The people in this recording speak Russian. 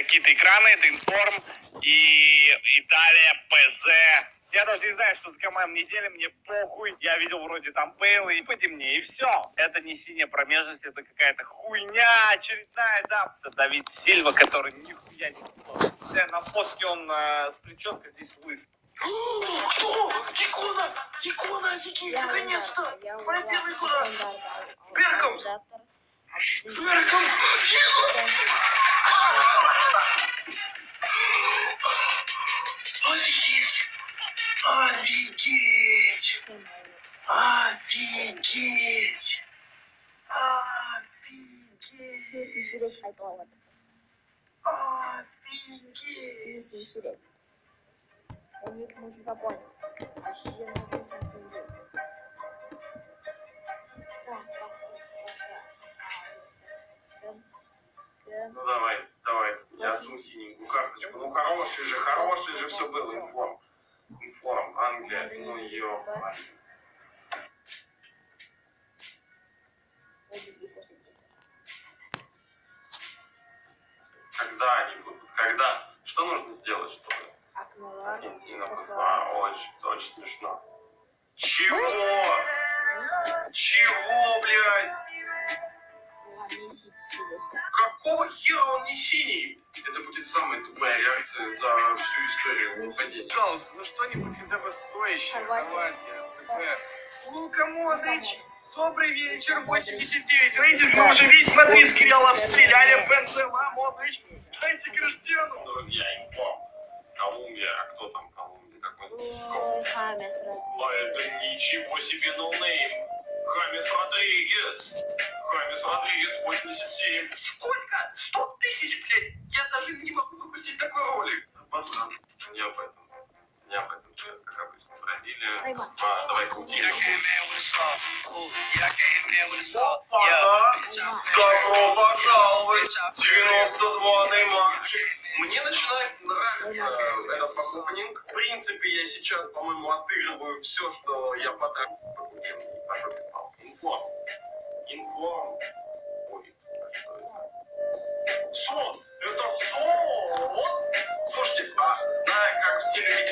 какие-то экраны, это информ и Италия, ПЗ. Я даже не знаю, что за команда недели, мне похуй. Я видел вроде там Пейла и поди мне, и все. Это не синяя промежность, это какая-то хуйня очередная, да. Это Давид Сильва, который нихуя не сможет. На фотке он с прической здесь лыс. Кто? Икона! Икона, офигеть, наконец-то! Моя первая икона! Берком! Берком! Офигеть! Офигеть! Офигеть! Офигеть! Офигеть! Ник может запомнить. А сейчас написано тебе. Так, Ну давай. Я возьму синенькую карточку. Ну хороший же все было. Информ, Англия, ну ее. Когда они будут? Когда? Что нужно сделать, чтобы? Аргентина была очень смешно. Чего? Чего, блядь? Какого хера он не синий? Это будет самая тупая реакция за всю историю нападения. Пожалуйста, ну что-нибудь хотя бы стоящее. Хорватия, ЦП. Лука Модрич. Добрый вечер, 89 рейтинг. Мы уже весь мадридский Реал обстреляли. Бензема, Модрич. Дайте Криштиану. Друзья, инфо. Колумбия. А кто там Колумбия? Какой? Хамес А это ничего себе ноунейм. Хамес Родригес. Хамес Родригес 87. Сколько? 100 тысяч, блядь. Я даже не могу выпустить такой ролик. Посмотрите. Не об этом. Как обычно. Бразилия. Давай крути. Добро пожаловать. 92-й матч. Мне начинает нравиться этот покупник. В принципе, я сейчас, по-моему, отыгрываю все, что я потратил. Информ. Ой, что это? Сон! Это сон! Слушайте, знаю, как все любите